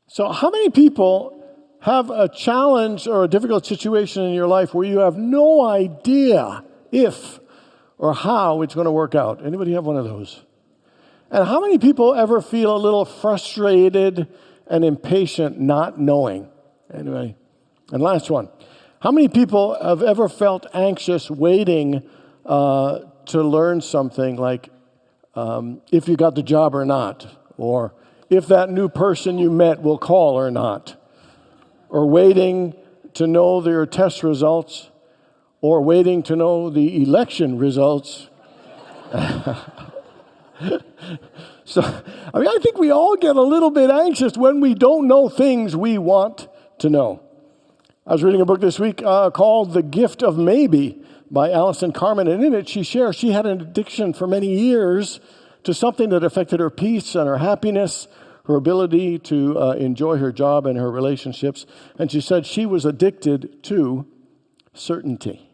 So how many people have a challenge or a difficult situation in your life where you have no idea if or how it's going to work out? Anybody have one of those? And how many people ever feel a little frustrated and impatient not knowing? Anybody? And last one. How many people have ever felt anxious waiting to learn something like if you got the job or not, or if that new person you met will call or not, or waiting to know their test results, or waiting to know the election results? So, I think we all get a little bit anxious when we don't know things we want to know. I was reading a book this week called The Gift of Maybe by Alison Carmen, and in it she shares she had an addiction for many years to something that affected her peace and her happiness, her ability to enjoy her job and her relationships. And she said she was addicted to certainty,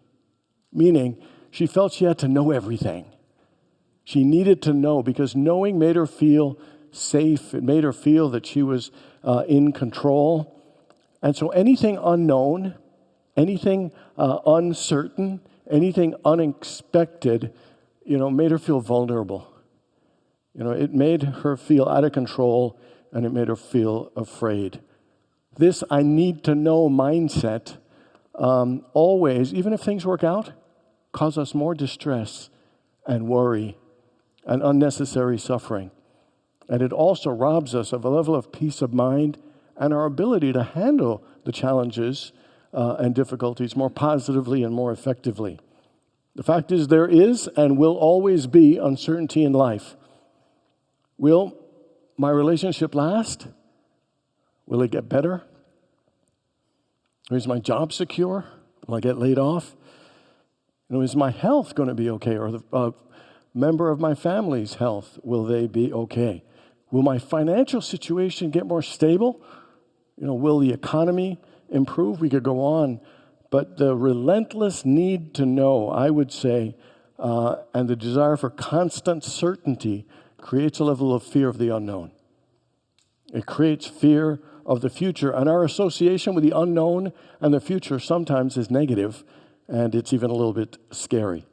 meaning she felt she had to know everything. She needed to know because knowing made her feel safe. It made her feel that she was in control. And so anything unknown, anything uncertain, anything unexpected, made her feel vulnerable. It made her feel out of control, and it made her feel afraid. This I need to know mindset always, even if things work out, cause us more distress and worry and unnecessary suffering. And it also robs us of a level of peace of mind and our ability to handle the challenges and difficulties more positively and more effectively. The fact is, there is and will always be uncertainty in life. Will my relationship last? Will it get better? Is my job secure? Will I get laid off? Is my health going to be okay? Or the member of my family's health, will they be okay? Will my financial situation get more stable? Will the economy improve? We could go on. But the relentless need to know, I would say, and the desire for constant certainty creates a level of fear of the unknown. It creates fear of the future. And our association with the unknown and the future sometimes is negative, and it's even a little bit scary.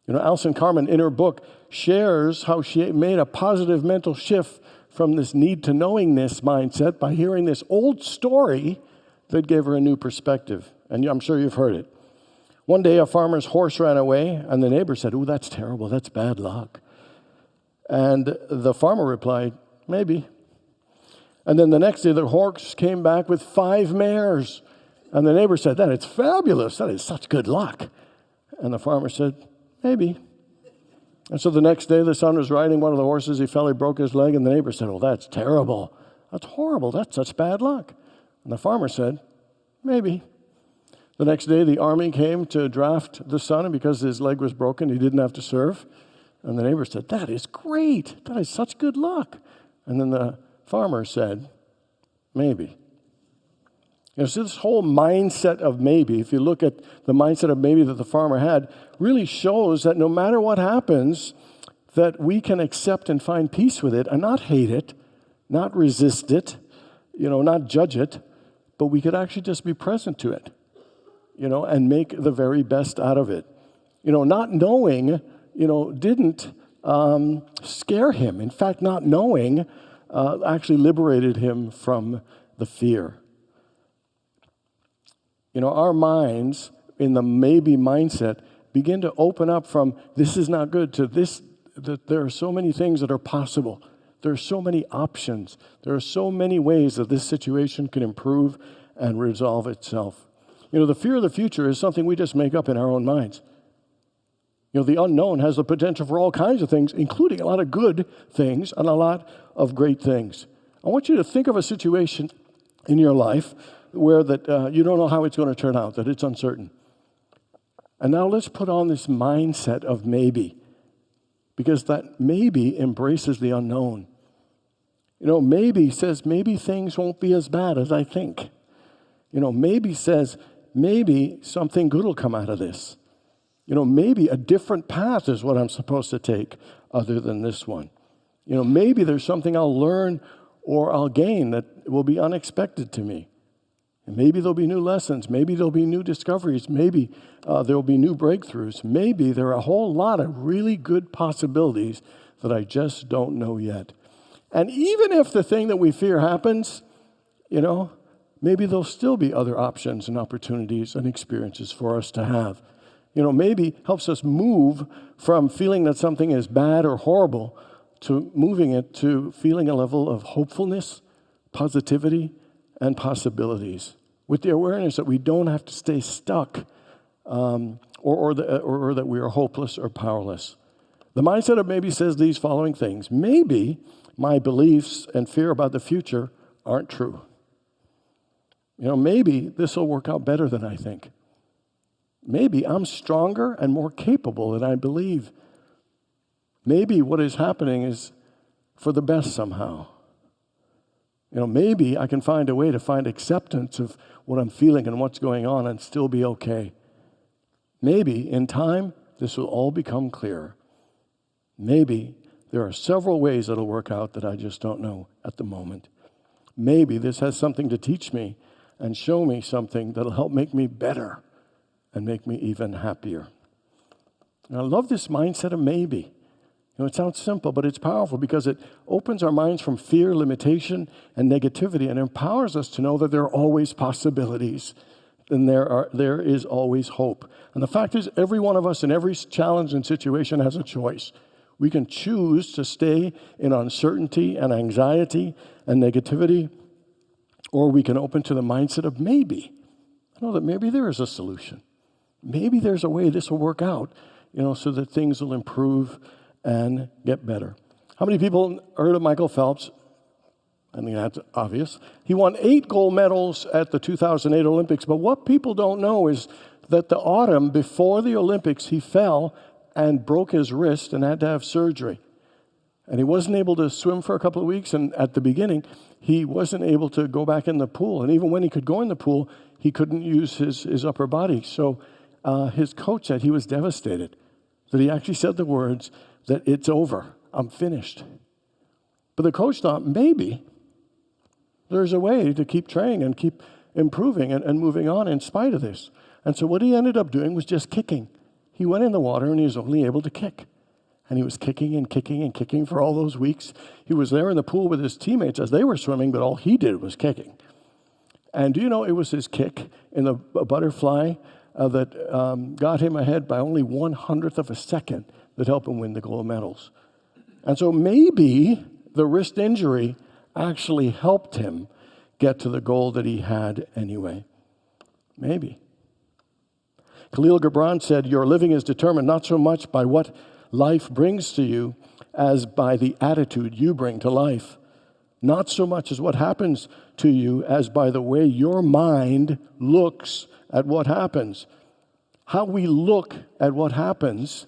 Alison Carmen, in her book, shares how she made a positive mental shift from this need-to-knowingness mindset by hearing this old story that gave her a new perspective. And I'm sure you've heard it. One day, a farmer's horse ran away, and the neighbor said, "Ooh, that's terrible. That's bad luck." And the farmer replied, "Maybe." And then the next day, the horse came back with 5 mares. And the neighbor said, "That is fabulous. That is such good luck." And the farmer said, "Maybe." And so the next day, the son was riding one of the horses. He fell, he broke his leg. And the neighbor said, "Oh, that's terrible. That's horrible. That's such bad luck." And the farmer said, "Maybe." The next day, the army came to draft the son. And because his leg was broken, he didn't have to serve. And the neighbor said, "That is great. That is such good luck." And then the farmer said, "Maybe." So this whole mindset of maybe, if you look at the mindset of maybe that the farmer had, really shows that no matter what happens, that we can accept and find peace with it and not hate it, not resist it, not judge it, but we could actually just be present to it, and make the very best out of it. Not knowing, didn't scare him. In fact, not knowing actually liberated him from the fear. Our minds in the maybe mindset begin to open up from this is not good to this, that there are so many things that are possible. There are so many options. There are so many ways that this situation can improve and resolve itself. The fear of the future is something we just make up in our own minds. The unknown has the potential for all kinds of things, including a lot of good things and a lot of great things. I want you to think of a situation in your life where that you don't know how it's going to turn out, that it's uncertain. And now let's put on this mindset of maybe, because that maybe embraces the unknown. Maybe says maybe things won't be as bad as I think. Maybe says maybe something good will come out of this. Maybe a different path is what I'm supposed to take other than this one. Maybe there's something I'll learn or I'll gain that will be unexpected to me. And maybe there'll be new lessons. Maybe there'll be new discoveries. Maybe there'll be new breakthroughs. Maybe there are a whole lot of really good possibilities that I just don't know yet. And even if the thing that we fear happens, maybe there'll still be other options and opportunities and experiences for us to have. Maybe helps us move from feeling that something is bad or horrible to moving it to feeling a level of hopefulness, positivity, and possibilities, with the awareness that we don't have to stay stuck or that we are hopeless or powerless. The mindset of maybe says these following things. Maybe my beliefs and fear about the future aren't true. Maybe this will work out better than I think. Maybe I'm stronger and more capable than I believe. Maybe what is happening is for the best somehow. Maybe I can find a way to find acceptance of what I'm feeling and what's going on and still be okay. Maybe in time, this will all become clearer. Maybe there are several ways it'll work out that I just don't know at the moment. Maybe this has something to teach me and show me something that'll help make me better and make me even happier. And I love this mindset of maybe. It sounds simple, but it's powerful because it opens our minds from fear, limitation, and negativity and empowers us to know that there are always possibilities and there is always hope. And the fact is, every one of us in every challenge and situation has a choice. We can choose to stay in uncertainty and anxiety and negativity, or we can open to the mindset of maybe. I know that maybe there is a solution. Maybe there's a way this will work out, so that things will improve and get better. How many people heard of Michael Phelps? I think that's obvious. He won 8 gold medals at the 2008 Olympics, but what people don't know is that the autumn before the Olympics, he fell and broke his wrist and had to have surgery. And he wasn't able to swim for a couple of weeks, and at the beginning, he wasn't able to go back in the pool. And even when he could go in the pool, he couldn't use his upper body. So his coach said he was devastated, that he actually said the words, that it's over, I'm finished. But the coach thought, maybe there's a way to keep training and keep improving and moving on in spite of this. And so what he ended up doing was just kicking. He went in the water and he was only able to kick. And he was kicking and kicking and kicking for all those weeks. He was there in the pool with his teammates as they were swimming, but all he did was kicking. And do you know it was his kick in the butterfly that got him ahead by only 1/100th of a second that helped him win the gold medals. And so maybe the wrist injury actually helped him get to the goal that he had anyway. Maybe. Khalil Gibran said, your living is determined not so much by what life brings to you as by the attitude you bring to life. Not so much as what happens to you as by the way your mind looks at what happens. How we look at what happens,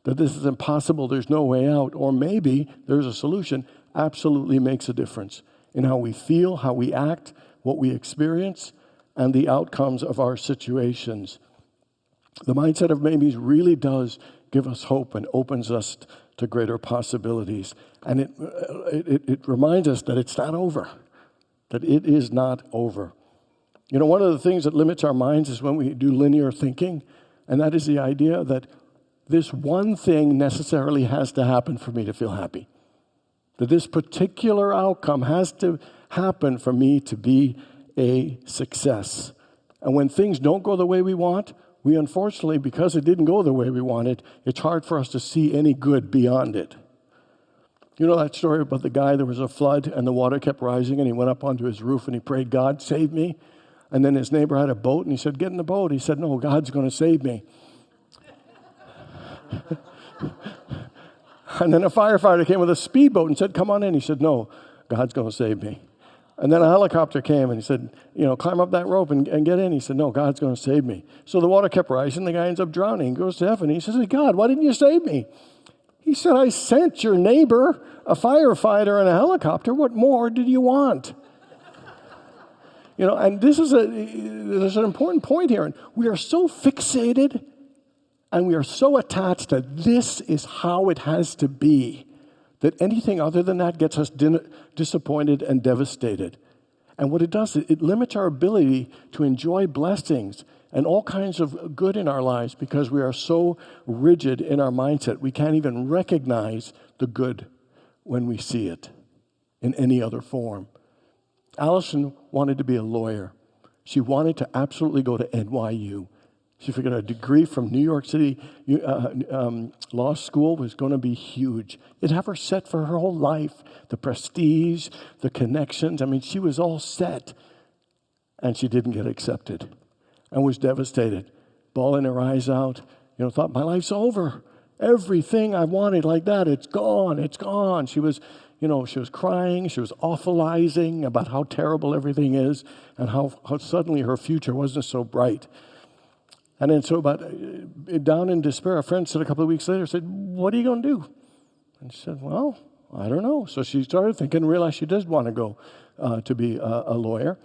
that this is impossible, there's no way out, or maybe there's a solution, absolutely makes a difference in how we feel, how we act, what we experience, and the outcomes of our situations. The mindset of maybes really does give us hope and opens us to greater possibilities. And it reminds us that it's not over, that it is not over. One of the things that limits our minds is when we do linear thinking, and that is the idea that this one thing necessarily has to happen for me to feel happy. That this particular outcome has to happen for me to be a success. And when things don't go the way we want, we unfortunately, because it didn't go the way we wanted, it's hard for us to see any good beyond it. You know that story about the guy, there was a flood and the water kept rising and he went up onto his roof and he prayed, God, save me. And then his neighbor had a boat and he said, get in the boat. He said, no, God's going to save me. And then a firefighter came with a speedboat and said, come on in. He said, no, God's going to save me. And then a helicopter came and he said, climb up that rope and get in. He said, no, God's going to save me. So the water kept rising. The guy ends up drowning. He goes to heaven. He says, hey, God, why didn't you save me? He said, I sent your neighbor a firefighter and a helicopter. What more did you want? And there's an important point here. And we are so fixated and we are so attached that this is how it has to be that anything other than that gets us disappointed and devastated. And what it does, it limits our ability to enjoy blessings and all kinds of good in our lives because we are so rigid in our mindset. We can't even recognize the good when we see it in any other form. Allison wanted to be a lawyer. She wanted to absolutely go to NYU. She figured a degree from New York City Law School was going to be huge. It'd have her set for her whole life, the prestige, the connections. I mean, she was all set. And she didn't get accepted and was devastated, bawling her eyes out, thought, my life's over. Everything I wanted like that, it's gone, it's gone. She was crying, she was awfulizing about how terrible everything is and how suddenly her future wasn't so bright. And then down in despair, a friend said a couple of weeks later, said, what are you going to do? And she said, well, I don't know. So she started thinking and realized she does want to go to be a lawyer.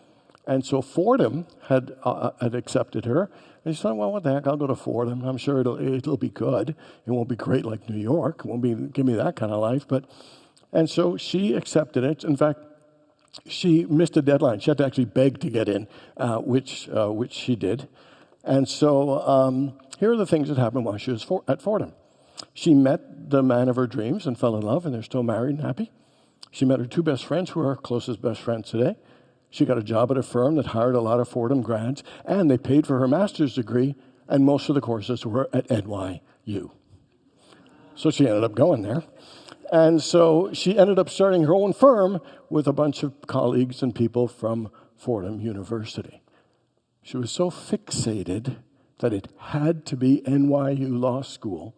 And so Fordham had accepted her. And she thought, well, what the heck, I'll go to Fordham. I'm sure it'll be good. It won't be great like New York. It won't give me that kind of life. And so she accepted it. In fact, she missed a deadline. She had to actually beg to get in, which she did. And so here are the things that happened while she was at Fordham. She met the man of her dreams and fell in love, and they're still married and happy. She met her two best friends, who are her closest best friends today. She got a job at a firm that hired a lot of Fordham grads, and they paid for her master's degree, and most of the courses were at NYU. So she ended up going there. And so she ended up starting her own firm with a bunch of colleagues and people from Fordham University. She was so fixated that it had to be NYU Law School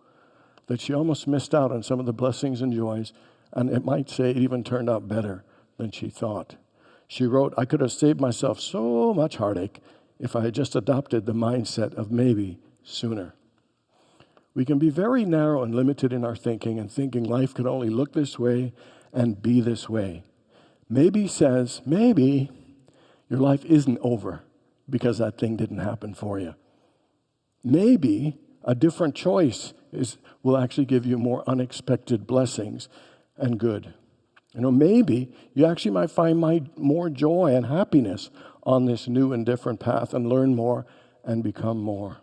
that she almost missed out on some of the blessings and joys, and it might say it even turned out better than she thought. She wrote, I could have saved myself so much heartache if I had just adopted the mindset of maybe sooner. We can be very narrow and limited in our thinking and thinking life could only look this way and be this way. Maybe says, maybe your life isn't over because that thing didn't happen for you. Maybe a different choice will actually give you more unexpected blessings and good. Maybe you actually might find more joy and happiness on this new and different path and learn more and become more.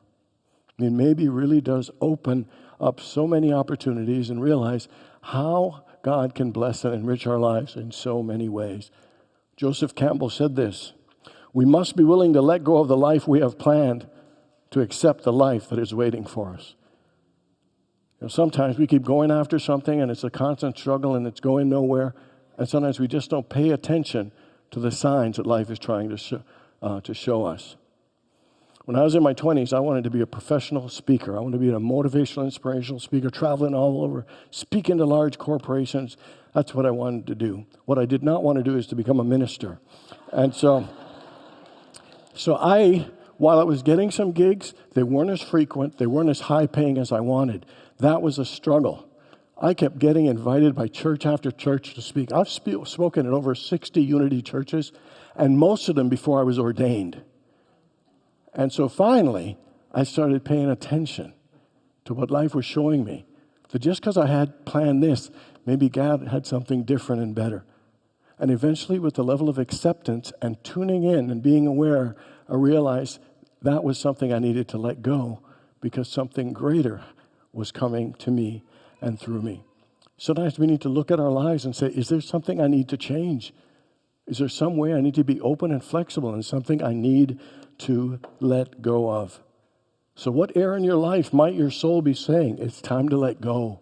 Maybe really does open up so many opportunities and realize how God can bless and enrich our lives in so many ways. Joseph Campbell said this, we must be willing to let go of the life we have planned to accept the life that is waiting for us. Sometimes we keep going after something and it's a constant struggle and it's going nowhere. And sometimes we just don't pay attention to the signs that life is trying to show us. When I was in my 20s, I wanted to be a professional speaker. I wanted to be a motivational, inspirational speaker, traveling all over, speaking to large corporations. That's what I wanted to do. What I did not want to do is to become a minister. And so while I was getting some gigs, they weren't as frequent, they weren't as high paying as I wanted. That was a struggle. I kept getting invited by church after church to speak. I've spoken at over 60 Unity churches, and most of them before I was ordained. And so finally, I started paying attention to what life was showing me. That just because I had planned this, maybe God had something different and better. And eventually, with the level of acceptance and tuning in and being aware, I realized that was something I needed to let go because something greater was coming to me and through me. Sometimes we need to look at our lives and say, is there something I need to change? Is there some way I need to be open and flexible and something I need to let go of? So what area in your life might your soul be saying, it's time to let go.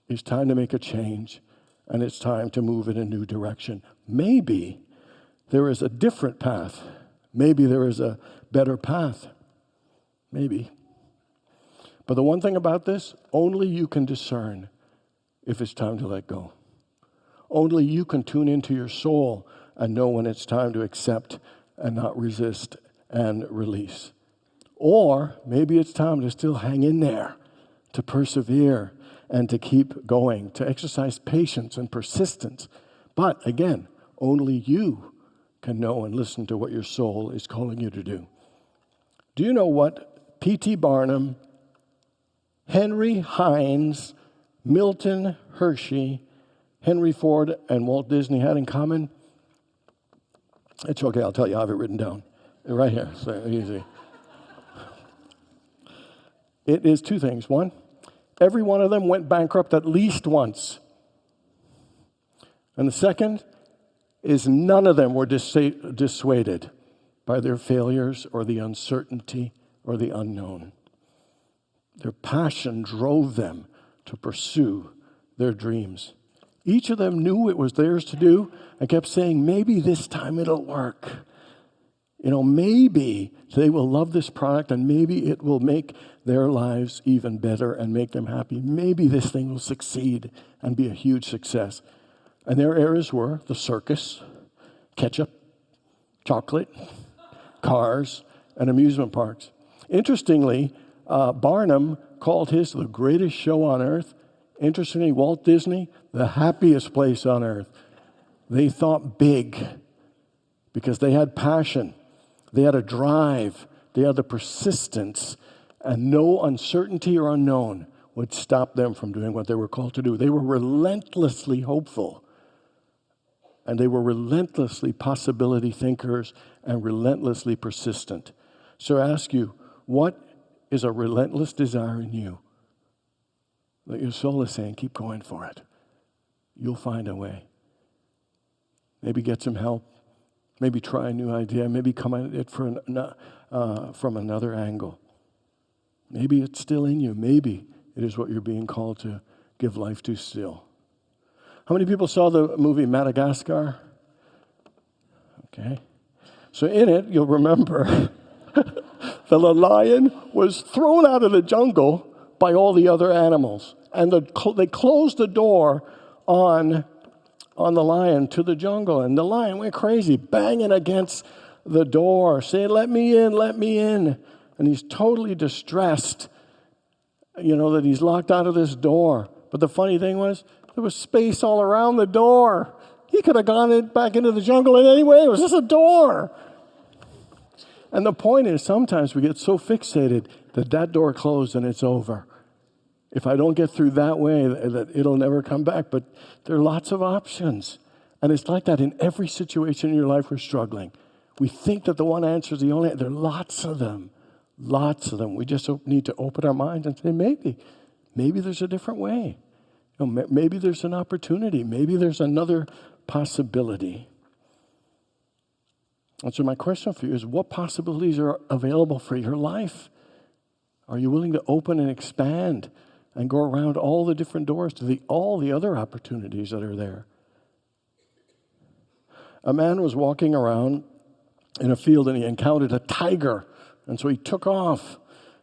It's time to make a change. And it's time to move in a new direction. Maybe there is a different path. Maybe there is a better path. Maybe. But the one thing about this, only you can discern if it's time to let go. Only you can tune into your soul and know when it's time to accept and not resist and release. Or maybe it's time to still hang in there, to persevere and to keep going, to exercise patience and persistence. But again, only you can know and listen to what your soul is calling you to do. Do you know what P.T. Barnum, Henry Hines, Milton Hershey, Henry Ford and Walt Disney had in common? It's okay, I'll tell you. I have it written down right here. So easy. It is two things. One, every one of them went bankrupt at least once. And the second is none of them were dissuaded by their failures or the uncertainty or the unknown. Their passion drove them to pursue their dreams. Each of them knew it was theirs to do and kept saying, maybe this time it'll work. Maybe they will love this product and maybe it will make their lives even better and make them happy. Maybe this thing will succeed and be a huge success. And their areas were the circus, ketchup, chocolate, cars, and amusement parks. Interestingly, Barnum called his the greatest show on earth. Interestingly, Walt Disney, the happiest place on earth. They thought big because they had passion. They had a drive. They had the persistence. And no uncertainty or unknown would stop them from doing what they were called to do. They were relentlessly hopeful. And they were relentlessly possibility thinkers and relentlessly persistent. So I ask you, what is a relentless desire in you that your soul is saying, keep going for it? You'll find a way. Maybe get some help. Maybe try a new idea. Maybe come at it from another angle. Maybe it's still in you. Maybe it is what you're being called to give life to still. How many people saw the movie Madagascar? Okay. So in it, you'll remember that the lion was thrown out of the jungle by all the other animals. And they closed the door on the lion to the jungle. And the lion went crazy, banging against the door, saying, let me in, let me in. And he's totally distressed, that he's locked out of this door. But the funny thing was, there was space all around the door. He could have gone back into the jungle in any way. It was just a door. And the point is, sometimes we get so fixated that door closed and it's over. If I don't get through that way, that it'll never come back. But there are lots of options. And it's like that in every situation in your life we're struggling. We think that the one answer is the only answer. There are lots of them. Lots of them. We just need to open our minds and say, maybe there's a different way. Maybe there's an opportunity. Maybe there's another possibility. And so my question for you is, what possibilities are available for your life? Are you willing to open and expand and go around all the different doors to all the other opportunities that are there? A man was walking around in a field and he encountered a tiger. And so he took off.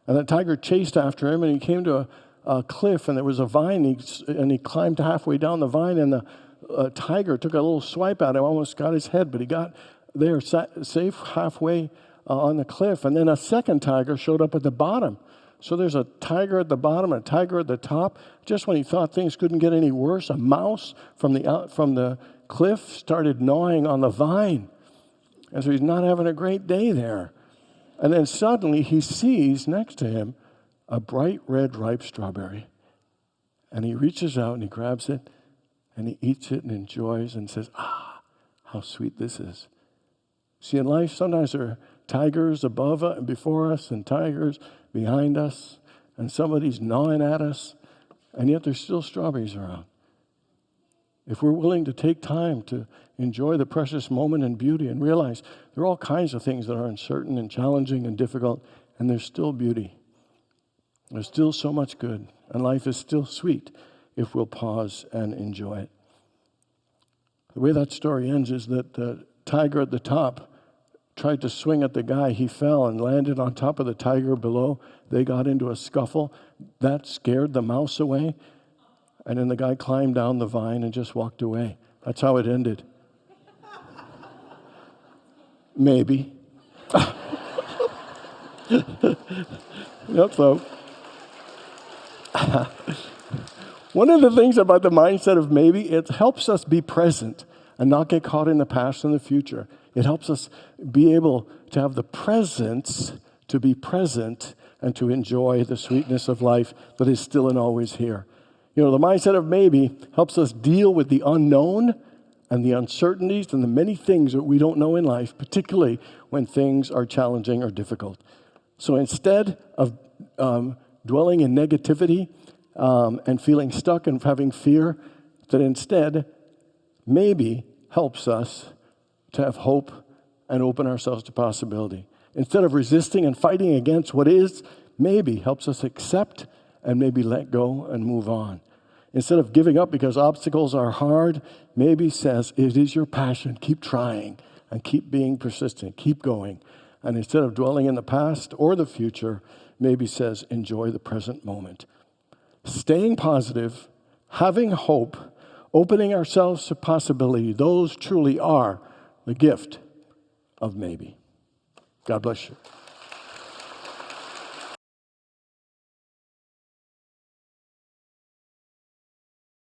And the tiger chased after him and he came to a cliff and there was a vine and he climbed halfway down the vine and the tiger took a little swipe at him, almost got his head, but he got there safe halfway on the cliff. And then a second tiger showed up at the bottom. So there's a tiger at the bottom, a tiger at the top. Just when he thought things couldn't get any worse, a mouse from the cliff started gnawing on the vine. And so he's not having a great day there. And then suddenly he sees next to him a bright red ripe strawberry. And he reaches out and he grabs it and he eats it and enjoys and says, how sweet this is. See, in life, sometimes there are tigers above and before us and tigers behind us, and somebody's gnawing at us, and yet there's still strawberries around. If we're willing to take time to enjoy the precious moment and beauty and realize there are all kinds of things that are uncertain and challenging and difficult, and there's still beauty. There's still so much good, and life is still sweet if we'll pause and enjoy it. The way that story ends is that the tiger at the top tried to swing at the guy. He fell and landed on top of the tiger below. They got into a scuffle. That scared the mouse away. And then the guy climbed down the vine and just walked away. That's how it ended. Maybe. Yep, so. One of the things about the mindset of maybe, it helps us be present and not get caught in the past and the future. It helps us be able to have the presence to be present and to enjoy the sweetness of life that is still and always here. You know, the mindset of maybe helps us deal with the unknown and the uncertainties and the many things that we don't know in life, particularly when things are challenging or difficult. So instead of dwelling in negativity and feeling stuck and having fear, that instead maybe helps us to have hope and open ourselves to possibility. Instead of resisting and fighting against what is, maybe helps us accept and maybe let go and move on. Instead of giving up because obstacles are hard, maybe says, it is your passion, keep trying and keep being persistent, keep going. And instead of dwelling in the past or the future, maybe says, enjoy the present moment. Staying positive, having hope, opening ourselves to possibility, those truly are the gift of maybe. God bless you.